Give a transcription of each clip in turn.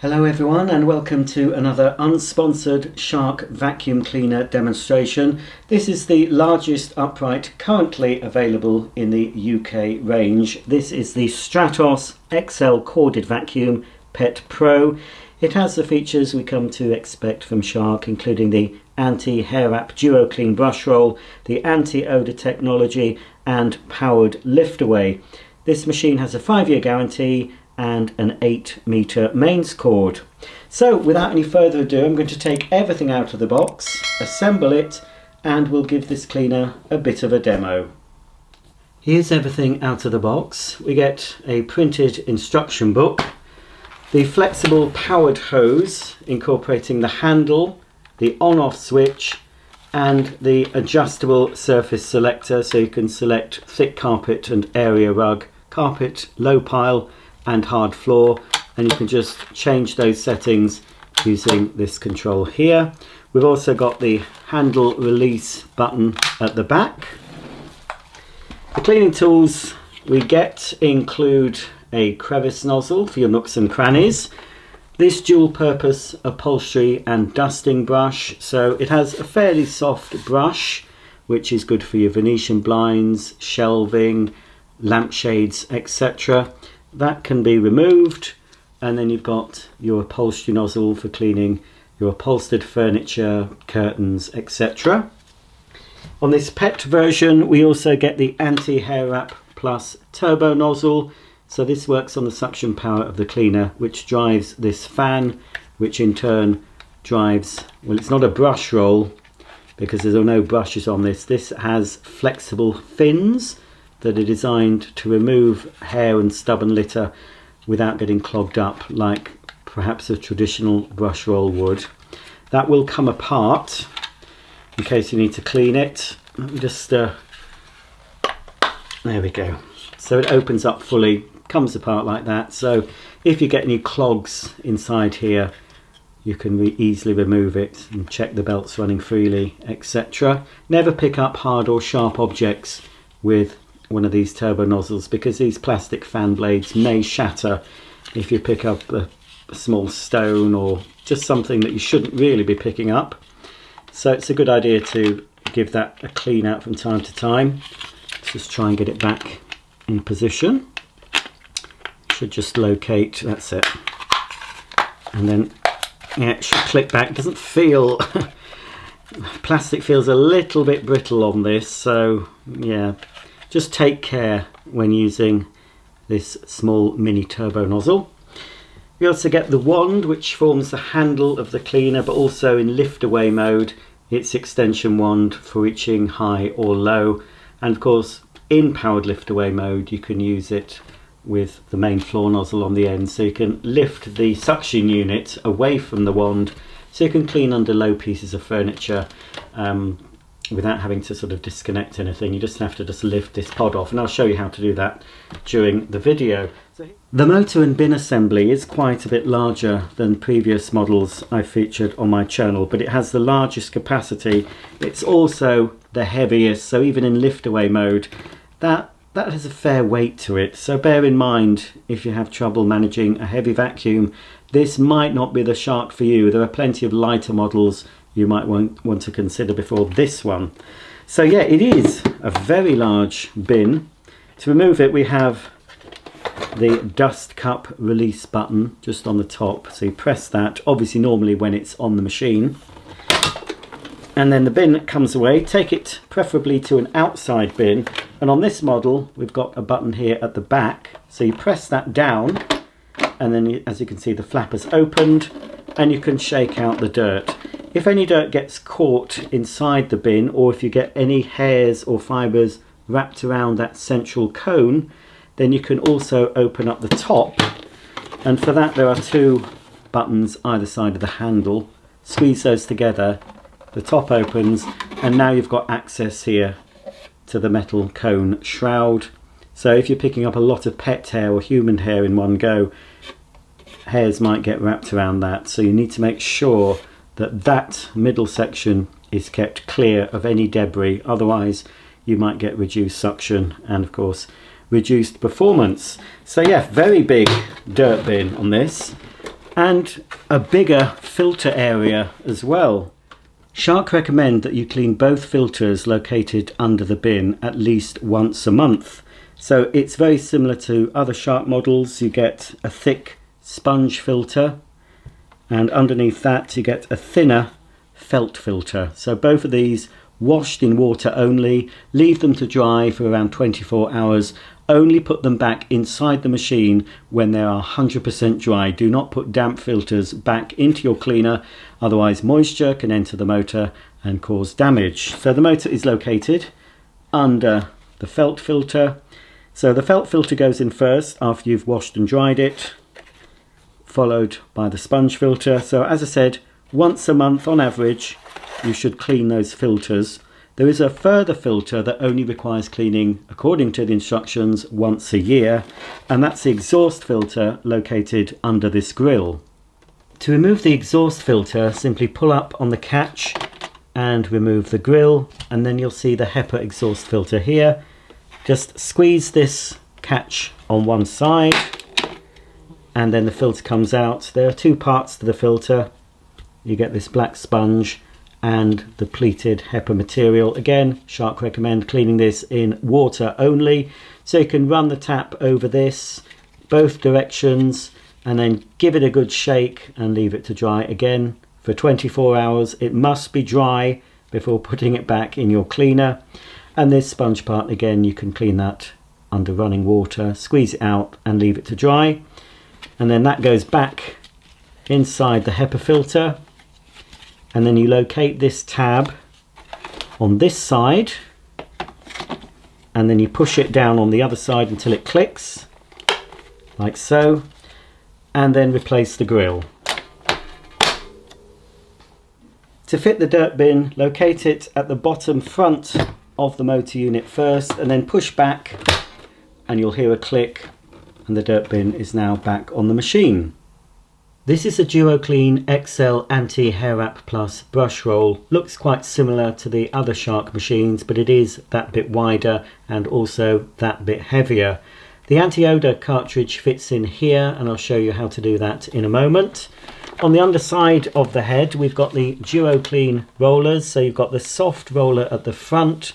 Hello everyone and welcome to another unsponsored Shark vacuum cleaner demonstration. This is the largest upright currently available in the UK range. This is the Stratos XL corded vacuum Pet Pro. It has the features we come to expect from Shark, including the anti-hair wrap DuoClean brush roll, the Anti-Odour Technology and powered lift away. This machine has a 5-year guarantee and an 8-meter mains cord. So without any further ado, I'm going to take everything out of the box, assemble it, and we'll give this cleaner a bit of a demo. Here's everything out of the box. We get a printed instruction book, the flexible powered hose incorporating the handle, the on-off switch, and the adjustable surface selector, so you can select thick carpet and area rug, carpet, low pile and hard floor, and you can just change those settings using this control here. We've also got the handle release button at the back. The cleaning tools we get include a crevice nozzle for your nooks and crannies, this dual purpose upholstery and dusting brush, so it has a fairly soft brush which is good for your Venetian blinds, shelving, lampshades, etc. That can be removed, and then you've got your upholstery nozzle for cleaning your upholstered furniture, curtains, etc. On this pet version we also get the anti-hair wrap plus turbo nozzle, so this works on the suction power of the cleaner, which drives this fan, which in turn drives, well, it's not a brush roll because there are no brushes on this. This has flexible fins that are designed to remove hair and stubborn litter without getting clogged up like perhaps a traditional brush roll would. That will come apart in case you need to clean it. Let me just there we go. So it opens up fully, comes apart like that, so if you get any clogs inside here you can easily remove it and check the belts running freely, etc. Never pick up hard or sharp objects with one of these turbo nozzles because these plastic fan blades may shatter if you pick up a small stone or just something that you shouldn't really be picking up. So it's a good idea to give that a clean out from time to time. Let's just try and get it back in position. Should just locate, that's it, and then yeah, it should click back. It doesn't feel plastic feels a little bit brittle on this, so yeah, just take care when using this small mini turbo nozzle. We also get the wand, which forms the handle of the cleaner, but also in lift away mode it's extension wand for reaching high or low, and of course in powered lift away mode you can use it with the main floor nozzle on the end, so you can lift the suction unit away from the wand so you can clean under low pieces of furniture without having to sort of disconnect anything. You just have to lift this pod off, and I'll show you how to do that during the video. The motor and bin assembly is quite a bit larger than previous models I've featured on my channel, but it has the largest capacity. It's also the heaviest, so even in lift away mode that has a fair weight to it, so bear in mind if you have trouble managing a heavy vacuum, this might not be the Shark for you. There are plenty of lighter models you might want to consider before this one. So yeah, it is a very large bin. To remove it we have the dust cup release button just on the top, so you press that, obviously normally when it's on the machine, and then the bin comes away. Take it preferably to an outside bin, and on this model we've got a button here at the back, so you press that down and then as you can see the flap has opened and you can shake out the dirt. If any dirt gets caught inside the bin, or if you get any hairs or fibres wrapped around that central cone, then you can also open up the top, and for that there are two buttons either side of the handle. Squeeze those together, the top opens, and now you've got access here to the metal cone shroud. So if you're picking up a lot of pet hair or human hair in one go, hairs might get wrapped around that, so you need to make sure that that middle section is kept clear of any debris, otherwise you might get reduced suction and of course reduced performance. So yeah, very big dirt bin on this. and a bigger filter area as well. Shark recommend that you clean both filters located under the bin at least once a month. So it's very similar to other Shark models. You get a thick sponge filter, and underneath that you get a thinner felt filter. So both of these washed in water only, leave them to dry for around 24 hours. Only put them back inside the machine when they are 100% dry. Do not put damp filters back into your cleaner, otherwise moisture can enter the motor and cause damage. So the motor is located under the felt filter. So the felt filter goes in first after you've washed and dried it, followed by the sponge filter. So as I said, once a month on average you should clean those filters. There is a further filter that only requires cleaning, according to the instructions, once a year, and that's the exhaust filter located under this grill. To remove the exhaust filter, simply pull up on the catch and remove the grill, and then you'll see the HEPA exhaust filter here. Just squeeze this catch on one side and then the filter comes out. There are two parts to the filter. You get this black sponge and the pleated HEPA material. Again, Shark recommend cleaning this in water only. So you can run the tap over this, both directions, and then give it a good shake and leave it to dry again for 24 hours. It must be dry before putting it back in your cleaner. And this sponge part, again, you can clean that under running water, squeeze it out and leave it to dry. And then that goes back inside the HEPA filter. And then you locate this tab on this side, and then you push it down on the other side until it clicks, like so, and then replace the grill. To fit the dirt bin, locate it at the bottom front of the motor unit first, and then push back, and you'll hear a click, and the dirt bin is now back on the machine. This is a DuoClean XL Anti-Hair Wrap Plus brush roll. Looks quite similar to the other Shark machines, but it is that bit wider and also that bit heavier. The Anti-Odour cartridge fits in here, and I'll show you how to do that in a moment. On the underside of the head, we've got the DuoClean rollers. So you've got the soft roller at the front.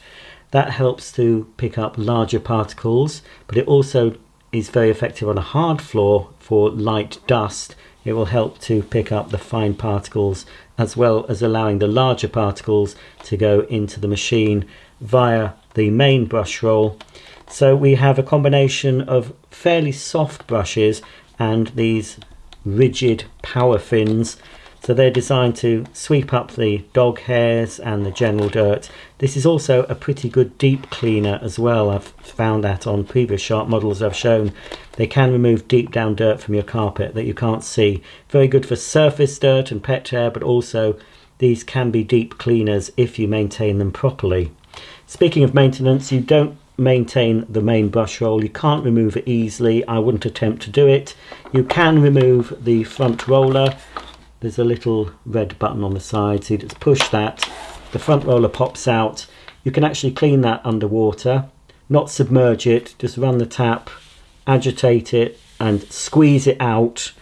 That helps to pick up larger particles, but it also is very effective on a hard floor for light dust. It will help to pick up the fine particles as well as allowing the larger particles to go into the machine via the main brush roll. So we have a combination of fairly soft brushes and these rigid power fins. So they're designed to sweep up the dog hairs and the general dirt. This is also a pretty good deep cleaner as well. I've found that on previous Shark models I've shown. They can remove deep down dirt from your carpet that you can't see. Very good for surface dirt and pet hair, but also these can be deep cleaners if you maintain them properly. Speaking of maintenance, you don't maintain the main brush roll. You can't remove it easily. I wouldn't attempt to do it. You can remove the front roller. There's a little red button on the side, so you just push that, the front roller pops out. You can actually clean that underwater, not submerge it, just run the tap, agitate it and squeeze it out,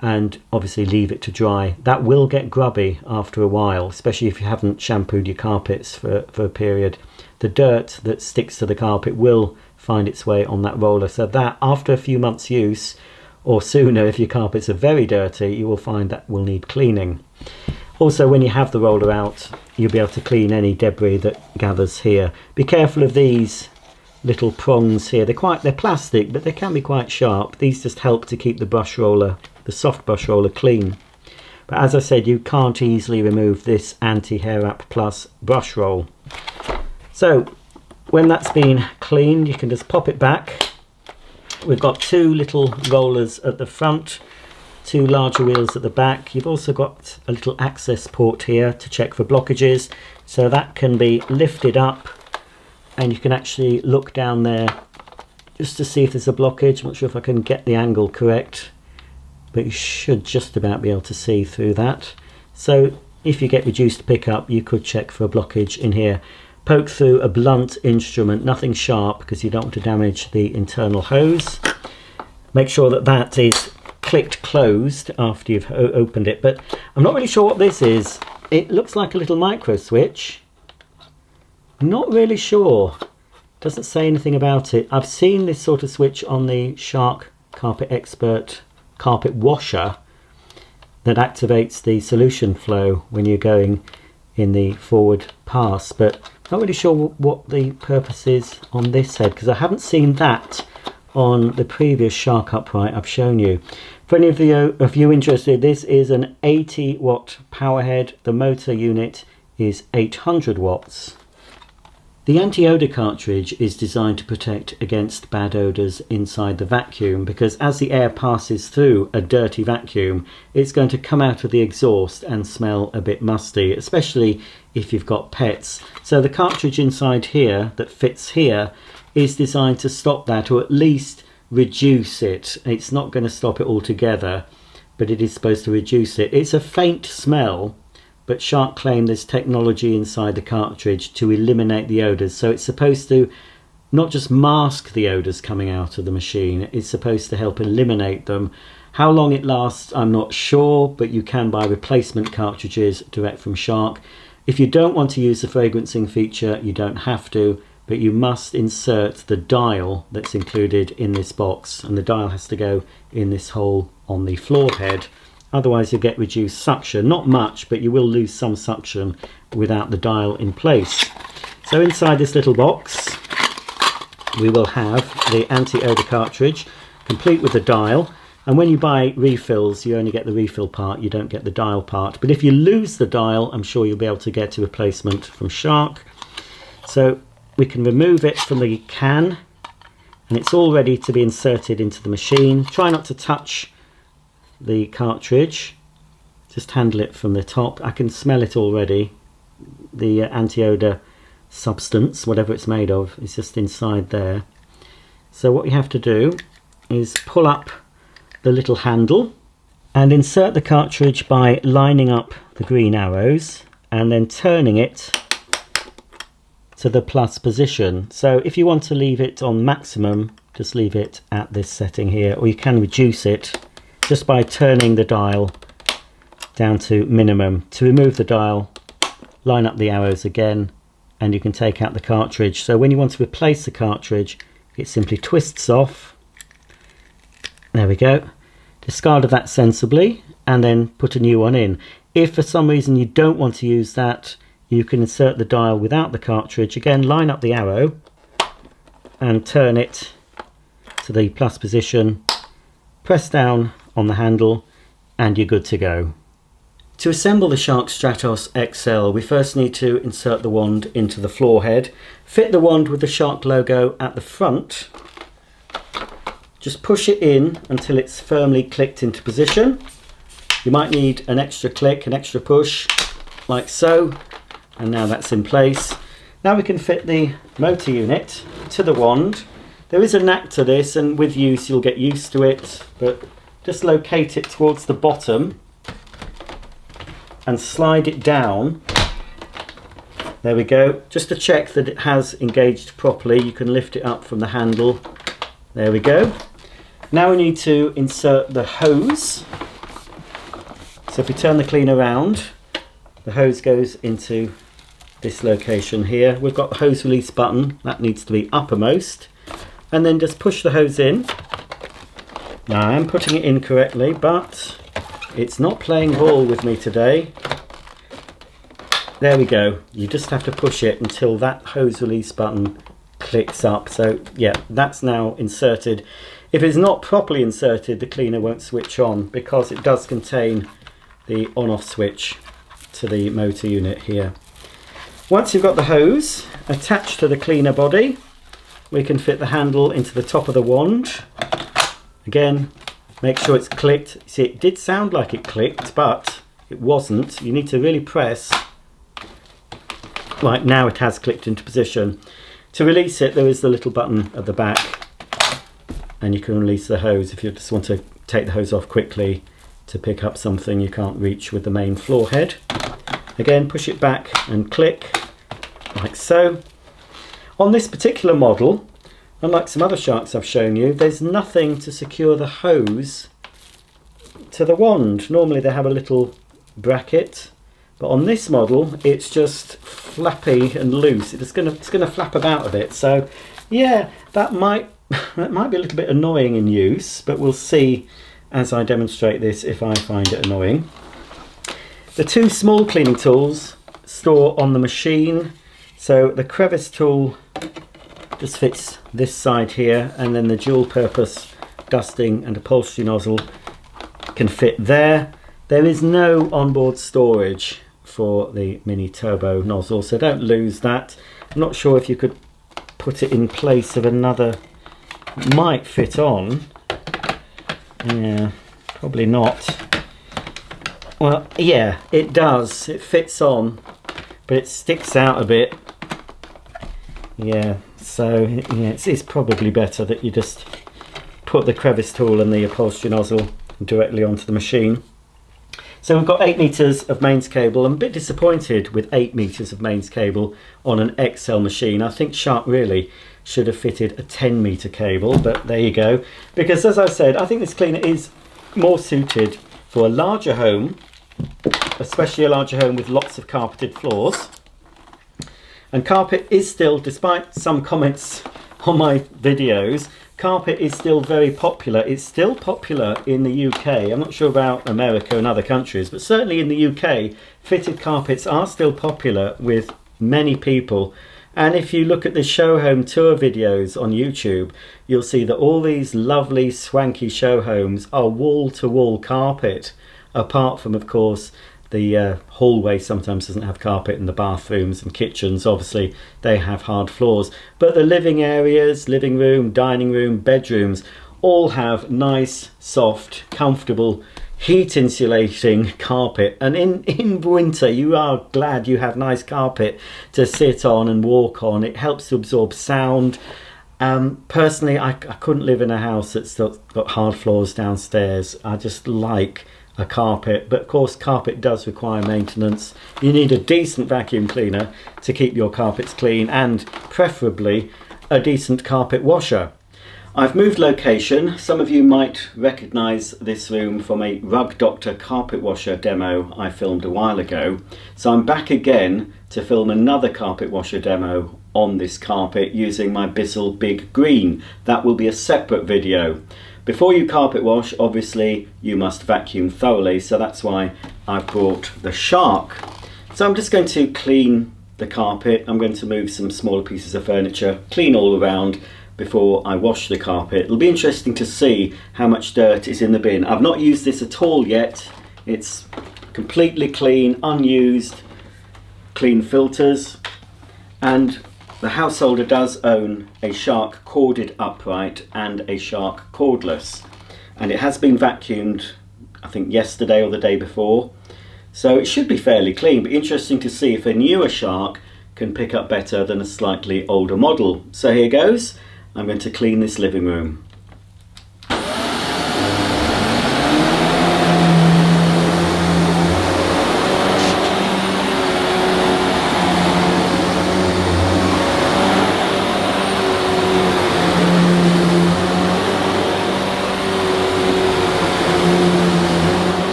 and obviously leave it to dry. That will get grubby after a while, especially if you haven't shampooed your carpets for a period. The dirt that sticks to the carpet will find its way on that roller, so that after a few months use, or sooner if your carpets are very dirty, you will find that will need cleaning. Also, when you have the roller out, you'll be able to clean any debris that gathers here. Be careful of these little prongs here. They're plastic, but they can be quite sharp. These just help to keep the brush roller, the soft brush roller, clean. But as I said, you can't easily remove this Anti-Hair Wrap Plus brush roll. So when that's been cleaned, you can just pop it back. We've got two little rollers at the front, two larger wheels at the back. You've also got a little access port here to check for blockages, so that can be lifted up and you can actually look down there just to see if there's a blockage. I'm not sure if I can get the angle correct, but you should just about be able to see through that. So if you get reduced pickup, you could check for a blockage in here. Poke through a blunt instrument, nothing sharp, because you don't want to damage the internal hose. Make sure that that is clicked closed after you've opened it, but I'm not really sure what this is. It looks like a little micro switch. I'm not really sure. Doesn't say anything about it. I've seen this sort of switch on the Shark Carpet Expert carpet washer that activates the solution flow when you're going in the forward pass, but not really sure what the purpose is on this head, because I haven't seen that on the previous Shark upright I've shown you. For any of you interested, this is an 80 watt power head. The motor unit is 800 watts. The Anti-Odour cartridge is designed to protect against bad odours inside the vacuum, because as the air passes through a dirty vacuum, it's going to come out of the exhaust and smell a bit musty, especially if you've got pets. So the cartridge inside here that fits here is designed to stop that, or at least reduce it. It's not going to stop it altogether, but it is supposed to reduce it. It's a faint smell, but Shark claim there's technology inside the cartridge to eliminate the odours. So it's supposed to not just mask the odours coming out of the machine, it's supposed to help eliminate them. How long it lasts, I'm not sure, but you can buy replacement cartridges direct from Shark. If you don't want to use the fragrancing feature, you don't have to, but you must insert the dial that's included in this box, and the dial has to go in this hole on the floor head. Otherwise you'll get reduced suction, not much, but you will lose some suction without the dial in place. So inside this little box we will have the Anti-Odour cartridge, complete with the dial, and when you buy refills you only get the refill part, you don't get the dial part. But if you lose the dial, I'm sure you'll be able to get a replacement from Shark. So we can remove it from the can, and it's all ready to be inserted into the machine. Try not to touch the cartridge, just handle it from the top. I can smell it already. The anti-odour substance, whatever it's made of, is just inside there. So what you have to do is pull up the little handle and insert the cartridge by lining up the green arrows and then turning it to the plus position. So if you want to leave it on maximum, just leave it at this setting here, or you can reduce it just by turning the dial down to minimum. To remove the dial, line up the arrows again, and you can take out the cartridge. So when you want to replace the cartridge, it simply twists off. There we go. Discard of that sensibly and then put a new one in. If for some reason you don't want to use that, you can insert the dial without the cartridge. Again, line up the arrow and turn it to the plus position. Press down on the handle and you're good to go. To assemble the Shark Stratos XL, we first need to insert the wand into the floor head. Fit the wand with the Shark logo at the front. Just push it in until it's firmly clicked into position. You might need an extra click, an extra push, like so, and now that's in place. Now we can fit the motor unit to the wand. There is a knack to this, and with use you'll get used to it, but just locate it towards the bottom and slide it down. There we go. Just to check that it has engaged properly, you can lift it up from the handle. There we go. Now we need to insert the hose. So if we turn the cleaner around, the hose goes into this location here. We've got the hose release button, that needs to be uppermost, and then just push the hose in. Now I am putting it in correctly, but it's not playing ball with me today. There we go. You just have to push it until that hose release button clicks up. So yeah, that's now inserted. If it's not properly inserted, the cleaner won't switch on, because it does contain the on-off switch to the motor unit here. Once you've got the hose attached to the cleaner body, we can fit the handle into the top of the wand. Again, make sure it's clicked. See, it did sound like it clicked, but it wasn't. You need to really press. Right, now it has clicked into position. To release it, there is the little button at the back, and you can release the hose if you just want to take the hose off quickly to pick up something you can't reach with the main floor head. Again, push it back and click, like so. On this particular model, unlike some other Sharks I've shown you, there's nothing to secure the hose to the wand. Normally they have a little bracket, but on this model it's just flappy and loose. It's going to flap about a bit. So yeah, that might be a little bit annoying in use, but we'll see as I demonstrate this if I find it annoying. The two small cleaning tools store on the machine. So the crevice tool just fits this side here, and then the dual purpose dusting and upholstery nozzle can fit there. There is no onboard storage for the mini turbo nozzle, so don't lose that. I'm not sure if you could put it in place of another. It might fit on. Yeah, probably not. Well, yeah, it does. It fits on, but it sticks out a bit. Yeah, so yeah, it's probably better that you just put the crevice tool and the upholstery nozzle directly onto the machine. So we've got 8 meters of mains cable. I'm a bit disappointed with 8 meters of mains cable on an XL machine. I think Shark really should have fitted a 10 meter cable, but there you go. Because as I said, I think this cleaner is more suited for a larger home, especially a larger home with lots of carpeted floors. And carpet is still, despite some comments on my videos, carpet is still very popular. It's still popular in the UK. I'm not sure about America and other countries, but certainly in the UK, fitted carpets are still popular with many people. And if you look at the show home tour videos on YouTube, you'll see that all these lovely swanky show homes are wall-to-wall carpet, apart from, of course, the hallway sometimes doesn't have carpet, and the bathrooms and kitchens, obviously, they have hard floors. But the living areas, living room, dining room, bedrooms, all have nice, soft, comfortable, heat insulating carpet. And in winter, you are glad you have nice carpet to sit on and walk on. It helps to absorb sound. Personally, I couldn't live in a house that's got hard floors downstairs. I just like a carpet, but of course carpet does require maintenance. You need a decent vacuum cleaner to keep your carpets clean, and preferably a decent carpet washer. I've moved location. Some of you might recognise this room from a Rug Doctor carpet washer demo I filmed a while ago. So I'm back again to film another carpet washer demo on this carpet using my Bissell Big Green. That will be a separate video. Before you carpet wash, obviously you must vacuum thoroughly, so that's why I brought the Shark. So I'm just going to clean the carpet. I'm going to move some smaller pieces of furniture, clean all around before I wash the carpet. It'll be interesting to see how much dirt is in the bin. I've not used this at all yet. It's completely clean, unused, clean filters, and the householder does own a Shark corded upright and a Shark cordless, and it has been vacuumed, I think yesterday or the day before, so it should be fairly clean. But interesting to see if a newer Shark can pick up better than a slightly older model. So here goes. I'm going to clean this living room.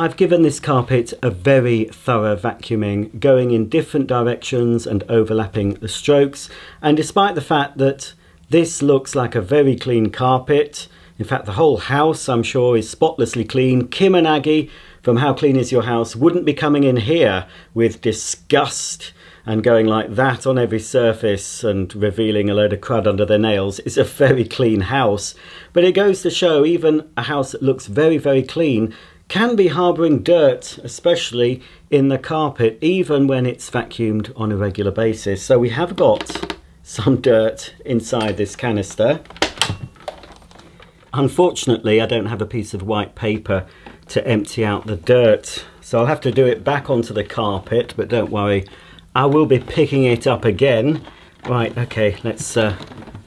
I've given this carpet a very thorough vacuuming, going in different directions and overlapping the strokes. And despite the fact that this looks like a very clean carpet, in fact the whole house I'm sure is spotlessly clean, Kim and Aggie from How Clean Is Your House wouldn't be coming in here with disgust and going like that on every surface and revealing a load of crud under their nails. It's a very clean house, but it goes to show even a house that looks very, very clean can be harbouring dirt, especially in the carpet, even when it's vacuumed on a regular basis. So we have got some dirt inside this canister. Unfortunately, I don't have a piece of white paper to empty out the dirt, so I'll have to do it back onto the carpet, but don't worry, I will be picking it up again. Right, okay, let's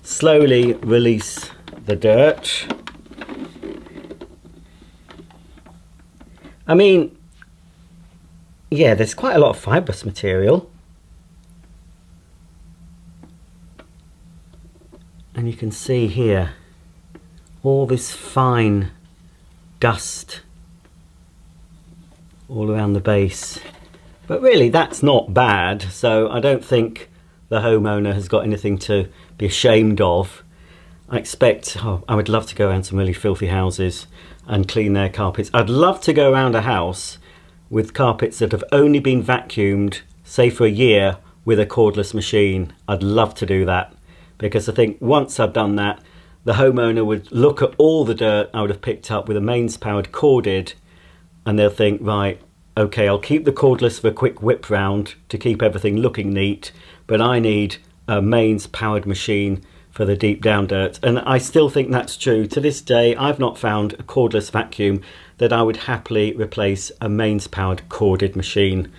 slowly release the dirt. I mean, yeah, there's quite a lot of fibrous material. And you can see here all this fine dust all around the base. But really, that's not bad, so I don't think the homeowner has got anything to be ashamed of. I expect, I would love to go around some really filthy houses and clean their carpets. I'd love to go around a house with carpets that have only been vacuumed, say for a year, with a cordless machine. I'd love to do that, because I think once I've done that, the homeowner would look at all the dirt I would have picked up with a mains powered corded, and they'll think, right, okay, I'll keep the cordless for a quick whip round to keep everything looking neat, but I need a mains powered machine for the deep down dirt. And I still think that's true. To this day, I've not found a cordless vacuum that I would happily replace a mains powered corded machine.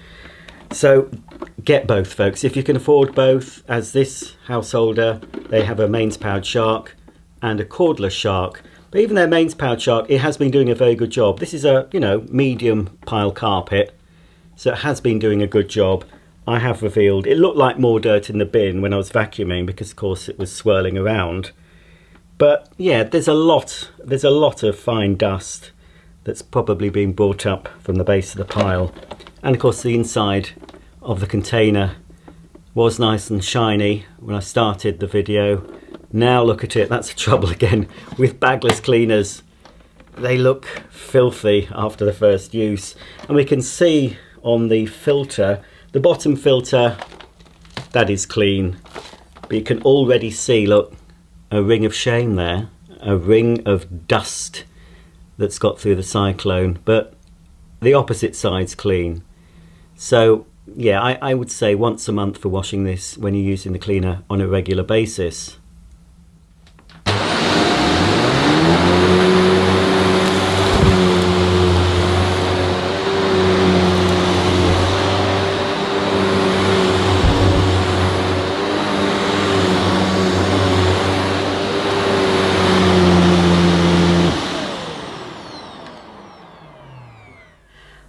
So get both, folks, if you can afford both. As this householder, they have a mains powered Shark and a cordless Shark. But even their mains powered Shark, it has been doing a very good job. This is a, you know, medium pile carpet, so it has been doing a good job. I have revealed, it looked like more dirt in the bin when I was vacuuming, because of course it was swirling around. But yeah, there's a lot of fine dust that's probably been brought up from the base of the pile. And of course the inside of the container was nice and shiny when I started the video. Now look at it, that's the trouble again with bagless cleaners. They look filthy after the first use. And we can see on the filter, the bottom filter, that is clean. But you can already see, look, a ring of shame there. A ring of dust that's got through the cyclone. But the opposite side's clean. So yeah, I would say once a month for washing this when you're using the cleaner on a regular basis.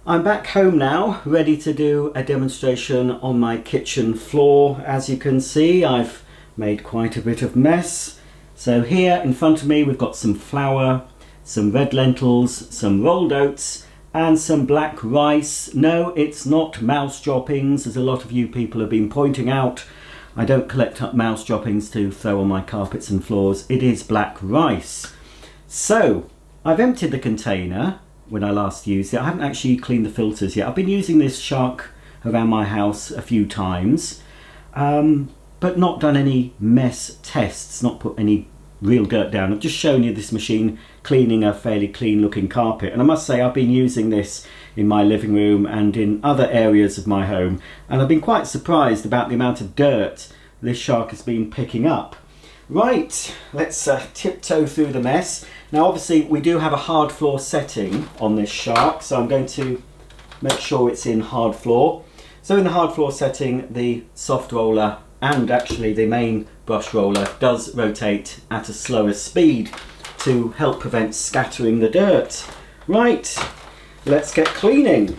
I'm back home now, ready to do a demonstration on my kitchen floor. As you can see, I've made quite a bit of mess. So here in front of me we've got some flour, some red lentils, some rolled oats and some black rice. No, it's not mouse droppings, as a lot of you people have been pointing out. I don't collect up mouse droppings to throw on my carpets and floors. It is black rice. So I've emptied the container when I last used it. I haven't actually cleaned the filters yet. I've been using this Shark around my house a few times, but not done any mess tests, not put any real dirt down. I've just shown you this machine cleaning a fairly clean looking carpet, and I must say I've been using this in my living room and in other areas of my home, and I've been quite surprised about the amount of dirt this Shark has been picking up. Right, let's tiptoe through the mess. Now obviously we do have a hard floor setting on this Shark, so I'm going to make sure it's in hard floor. So in the hard floor setting, the soft roller and actually the main brush roller does rotate at a slower speed to help prevent scattering the dirt. Right, let's get cleaning.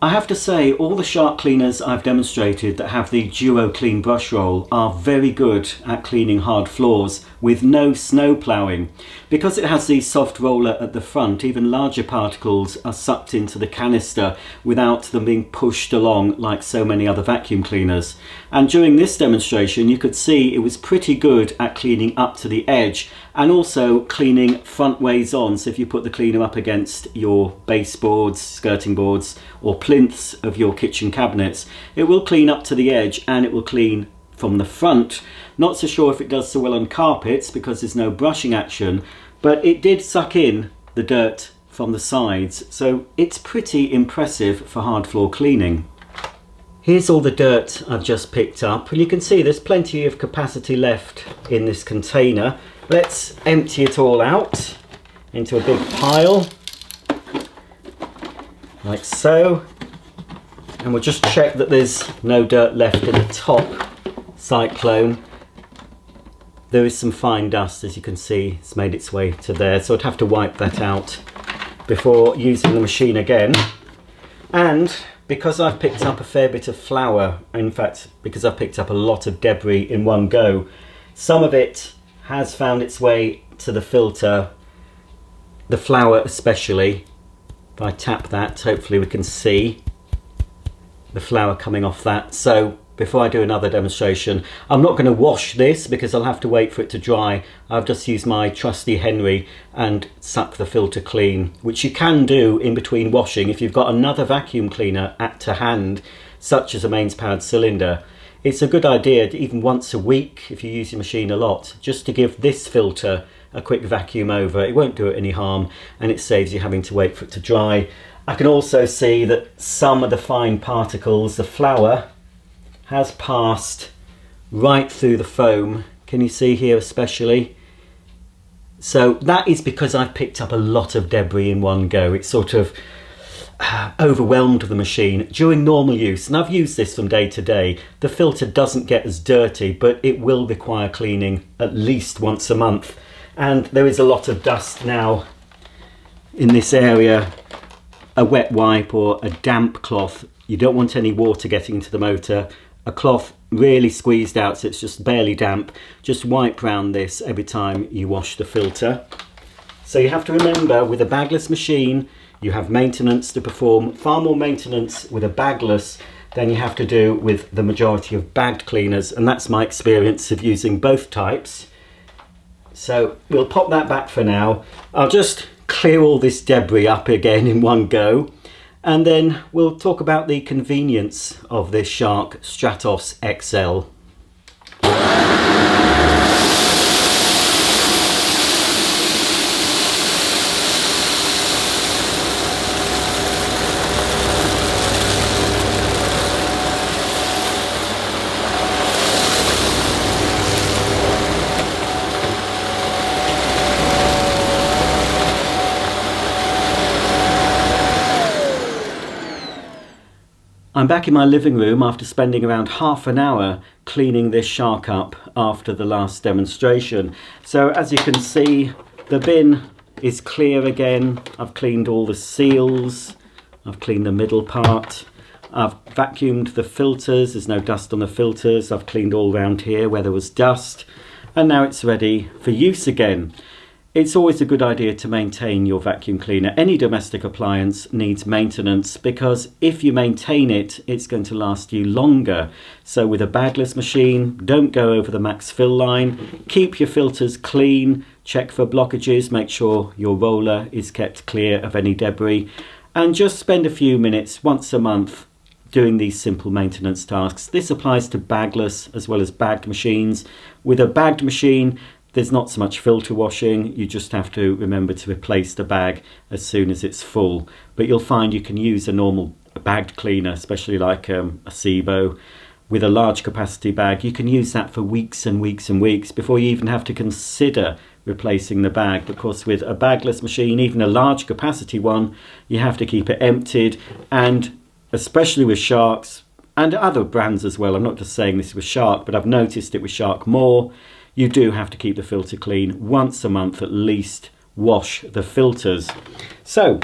I have to say, all the shark cleaners I've demonstrated that have the DuoClean brush roll are very good at cleaning hard floors with no snow ploughing. Because it has the soft roller at the front, even larger particles are sucked into the canister without them being pushed along like so many other vacuum cleaners. And during this demonstration, you could see it was pretty good at cleaning up to the edge and also cleaning front ways on. So if you put the cleaner up against your baseboards, skirting boards, or plinths of your kitchen cabinets, it will clean up to the edge and it will clean from the front. Not so sure if it does so well on carpets because there's no brushing action, but it did suck in the dirt from the sides, so it's pretty impressive for hard floor cleaning. Here's all the dirt I've just picked up, and you can see there's plenty of capacity left in this container. Let's empty it all out into a big pile, like so, and we'll just check that there's no dirt left in the top cyclone. There is some fine dust, as you can see, it's made its way to there, so I'd have to wipe that out before using the machine again. And because I've picked up a fair bit of flour, in fact because I've picked up a lot of debris in one go, some of it has found its way to the filter, the flour especially. If I tap that, hopefully we can see the flour coming off that. So before I do another demonstration, I'm not going to wash this because I'll have to wait for it to dry. I've just used my trusty Henry and suck the filter clean, which you can do in between washing if you've got another vacuum cleaner to hand, such as a mains powered cylinder. It's a good idea to, even once a week, if you use your machine a lot, just to give this filter a quick vacuum over. It won't do it any harm and it saves you having to wait for it to dry. I can also see that some of the fine particles, the flour, has passed right through the foam. Can you see here especially? So that is because I've picked up a lot of debris in one go. It's sort of overwhelmed the machine. During normal use, and I've used this from day to day, the filter doesn't get as dirty, but it will require cleaning at least once a month. And there is a lot of dust now in this area. A wet wipe or a damp cloth, you don't want any water getting into the motor. A cloth really squeezed out so it's just barely damp. Just wipe around this every time you wash the filter. So you have to remember, with a bagless machine you have maintenance to perform, far more maintenance with a bagless than you have to do with the majority of bagged cleaners, and that's my experience of using both types. So we'll pop that back for now. I'll just clear all this debris up again in one go, and then we'll talk about the convenience of this Shark Stratos XL. I'm back in my living room after spending around half an hour cleaning this Shark up after the last demonstration. So as you can see, the bin is clear again. I've cleaned all the seals, I've cleaned the middle part, I've vacuumed the filters, there's no dust on the filters, I've cleaned all around here where there was dust, and now it's ready for use again. It's always a good idea to maintain your vacuum cleaner. Any domestic appliance needs maintenance because if you maintain it, it's going to last you longer. So with a bagless machine, don't go over the max fill line. Keep your filters clean, check for blockages, make sure your roller is kept clear of any debris, and just spend a few minutes once a month doing these simple maintenance tasks. This applies to bagless as well as bagged machines. With a bagged machine, there's not so much filter washing, you just have to remember to replace the bag as soon as it's full. But you'll find you can use a normal bagged cleaner, especially like a SIBO, with a large capacity bag. You can use that for weeks and weeks and weeks before you even have to consider replacing the bag. Because with a bagless machine, even a large capacity one, you have to keep it emptied, and especially with Sharks and other brands as well. I'm not just saying this with Shark, but I've noticed it with Shark more. You do have to keep the filter clean once a month at least. Wash the filters. So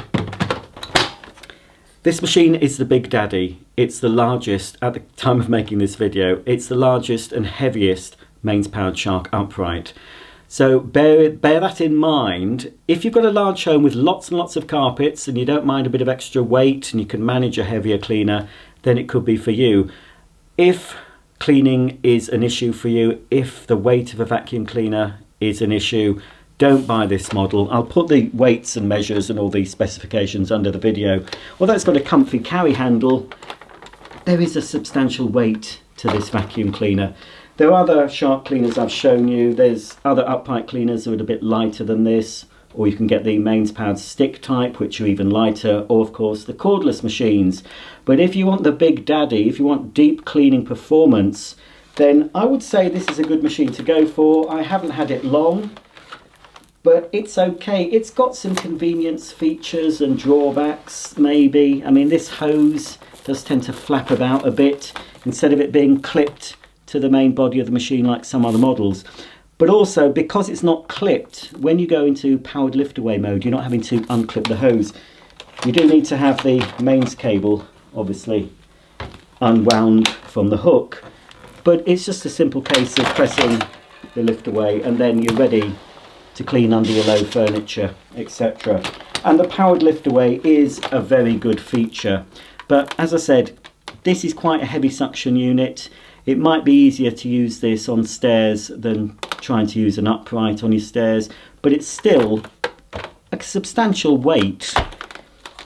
This machine is the Big Daddy. It's the largest, at the time of making this video, it's the largest and heaviest mains powered Shark upright. So bear that in mind. If you've got a large home with lots and lots of carpets and you don't mind a bit of extra weight and you can manage a heavier cleaner, then it could be for you. If cleaning is an issue for you, if the weight of a vacuum cleaner is an issue, don't buy this model. I'll put the weights and measures and all these specifications under the video. Although it's got a comfy carry handle, there is a substantial weight to this vacuum cleaner. There are other Shark cleaners I've shown you. There's other upright cleaners that are a bit lighter than this, or you can get the mains powered stick type, which are even lighter, or of course the cordless machines. But if you want the Big Daddy, if you want deep cleaning performance, then I would say this is a good machine to go for. I haven't had it long, but it's okay. It's got some convenience features and drawbacks, maybe. I mean, this hose does tend to flap about a bit instead of it being clipped to the main body of the machine like some other models. But also, because it's not clipped, when you go into powered lift away mode, you're not having to unclip the hose. You do need to have the mains cable, obviously, unwound from the hook. But it's just a simple case of pressing the lift away and then you're ready to clean under your low furniture, etc. And the powered lift away is a very good feature. But as I said, this is quite a heavy suction unit. It might be easier to use this on stairs than trying to use an upright on your stairs, but it's still a substantial weight.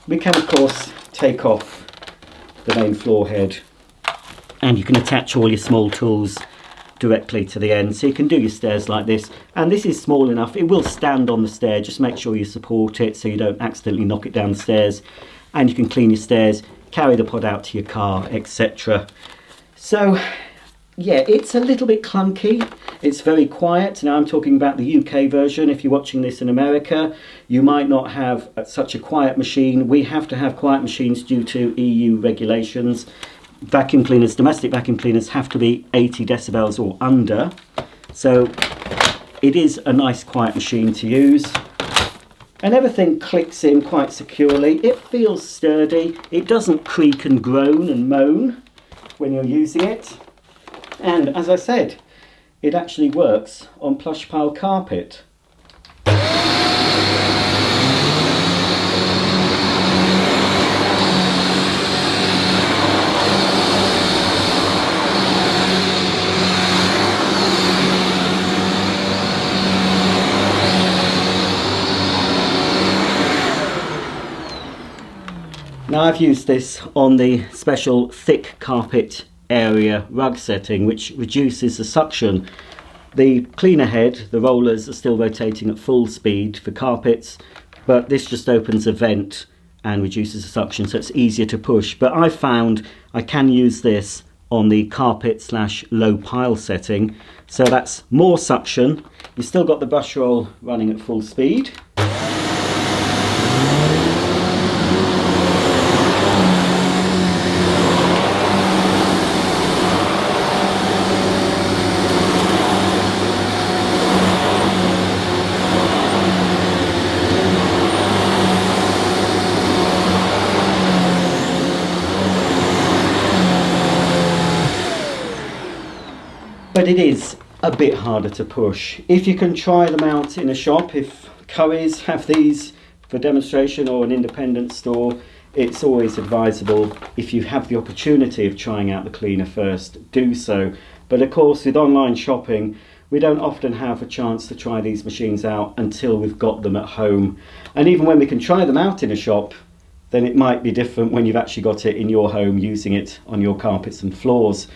We can of course take off the main floor head and you can attach all your small tools directly to the end, so you can do your stairs like this. And this is small enough, it will stand on the stair, just make sure you support it so you don't accidentally knock it down the stairs, and you can clean your stairs, carry the pod out to your car, etc. So yeah, it's a little bit clunky, it's very quiet. Now I'm talking about the UK version. If you're watching this in America, you might not have such a quiet machine. We have to have quiet machines due to EU regulations. Vacuum cleaners, domestic vacuum cleaners, have to be 80 decibels or under. So it is a nice quiet machine to use. And everything clicks in quite securely. It feels sturdy. It doesn't creak and groan and moan when you're using it. And as I said, it actually works on plush pile carpet. Now I've used this on the special thick carpet area rug setting, which reduces the suction. The cleaner head, the rollers are still rotating at full speed for carpets, but this just opens a vent and reduces the suction, so it's easier to push. But I found I can use this on the carpet / low pile setting, so that's more suction. You've still got the brush roll running at full speed. But it is a bit harder to push. If you can try them out in a shop, if Currys have these for demonstration or an independent store, it's always advisable, if you have the opportunity of trying out the cleaner first, do so. But of course, with online shopping, we don't often have a chance to try these machines out until we've got them at home. And even when we can try them out in a shop, then it might be different when you've actually got it in your home using it on your carpets and floors.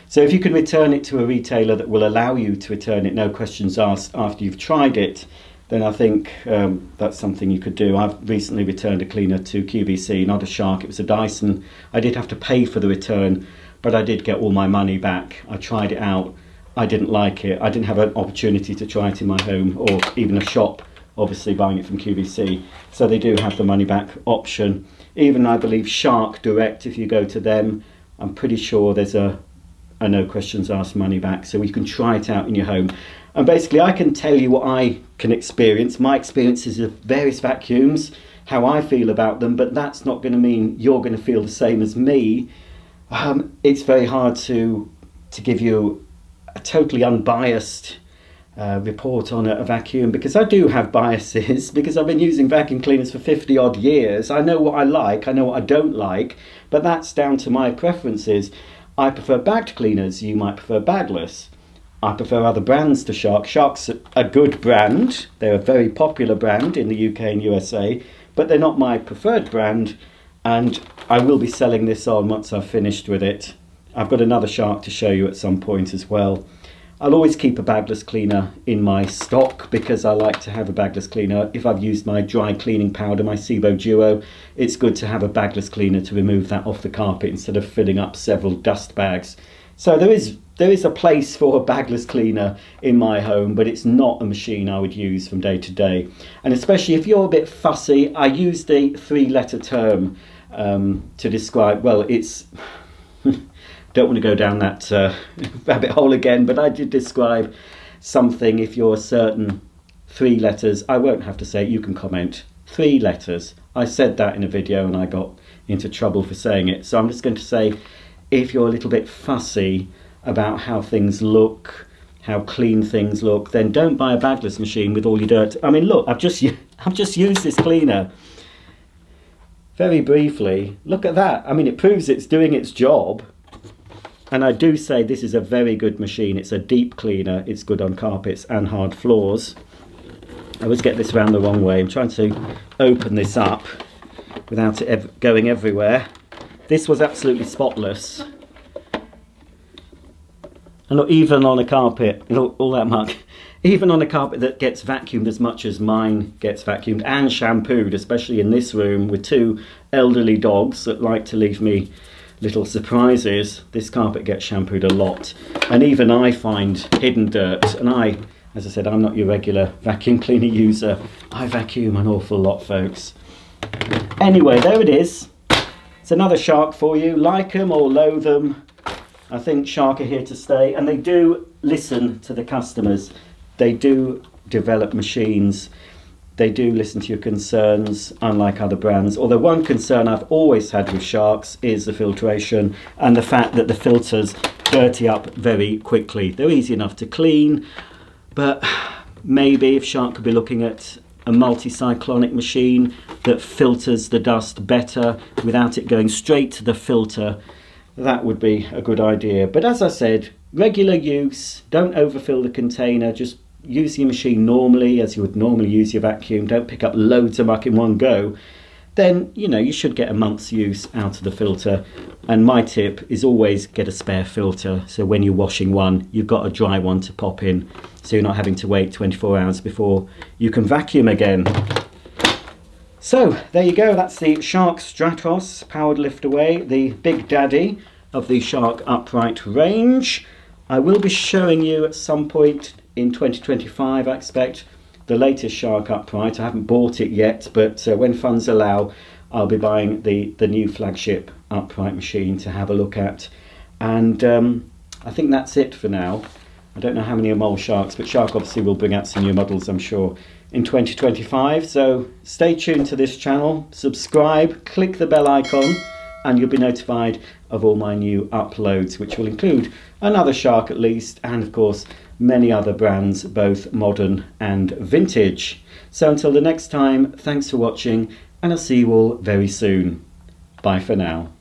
So if you can return it to a retailer that will allow you to return it, no questions asked, after you've tried it, then I think that's something you could do. I've recently returned a cleaner to QVC, not a Shark, it was a Dyson. I did have to pay for the return, but I did get all my money back. I tried it out, I didn't like it. I didn't have an opportunity to try it in my home or even a shop, obviously buying it from QVC. So they do have the money back option. Even I believe Shark Direct, if you go to them, I'm pretty sure there's a no questions asked money back, so you can try it out in your home. And basically I can tell you what I can experience, my experiences of various vacuums, how I feel about them, but that's not going to mean you're going to feel the same as me. It's very hard to give you a totally unbiased report on a vacuum, because I do have biases, because I've been using vacuum cleaners for 50 odd years. I know what I like, I know what I don't like, but that's down to my preferences. I prefer bagged cleaners, you might prefer bagless. I prefer other brands to Shark. Shark's a good brand, they're a very popular brand in the UK and USA, but they're not my preferred brand, and I will be selling this on once I've finished with it. I've got another Shark to show you at some point as well. I'll always keep a bagless cleaner in my stock because I like to have a bagless cleaner. If I've used my dry cleaning powder, my Sibo Duo, it's good to have a bagless cleaner to remove that off the carpet instead of filling up several dust bags. So there is a place for a bagless cleaner in my home, but it's not a machine I would use from day to day. And especially if you're a bit fussy, I used a 3-letter term to describe, well, it's... Don't want to go down that rabbit hole again, but I did describe something. If you're certain 3 letters, I won't have to say it, you can comment. 3 letters. I said that in a video and I got into trouble for saying it. So I'm just going to say, if you're a little bit fussy about how things look, how clean things look, then don't buy a bagless machine with all your dirt. I mean, look, I've just used this cleaner very briefly. Look at that. I mean, it proves it's doing its job. And I do say this is a very good machine. It's a deep cleaner. It's good on carpets and hard floors. I always get this around the wrong way. I'm trying to open this up without it going everywhere. This was absolutely spotless. And look, even on a carpet, look, all that muck, even on a carpet that gets vacuumed as much as mine gets vacuumed and shampooed, especially in this room with 2 elderly dogs that like to leave me little surprises, this carpet gets shampooed a lot. And even I find hidden dirt, and as I said, I'm not your regular vacuum cleaner user. I vacuum an awful lot, folks. Anyway, there it is. It's another Shark for you. Like them or loathe them, I think Shark are here to stay, and they do listen to the customers. They do develop machines. They do listen to your concerns, unlike other brands. Although one concern I've always had with Sharks is the filtration and the fact that the filters dirty up very quickly. They're easy enough to clean, but maybe if Shark could be looking at a multi-cyclonic machine that filters the dust better without it going straight to the filter, that would be a good idea. But as I said, regular use, don't overfill the container, just use your machine normally as you would normally use your vacuum. Don't pick up loads of muck in one go. Then, you know, you should get a month's use out of the filter. And my tip is always get a spare filter, so when you're washing one, you've got a dry one to pop in, so you're not having to wait 24 hours before you can vacuum again. So there you go, that's the Shark Stratos powered lift away, the big daddy of the Shark upright range. I will be showing you at some point in 2025, I expect, the latest Shark upright. I haven't bought it yet, but when funds allow, I'll be buying the new flagship upright machine to have a look at. And I think that's it for now. I don't know how many are mole Sharks, but Shark obviously will bring out some new models, I'm sure, in 2025. So stay tuned to this channel, subscribe, click the bell icon, and you'll be notified of all my new uploads, which will include another Shark at least, and of course many other brands, both modern and vintage. So until the next time, thanks for watching, and I'll see you all very soon. Bye for now.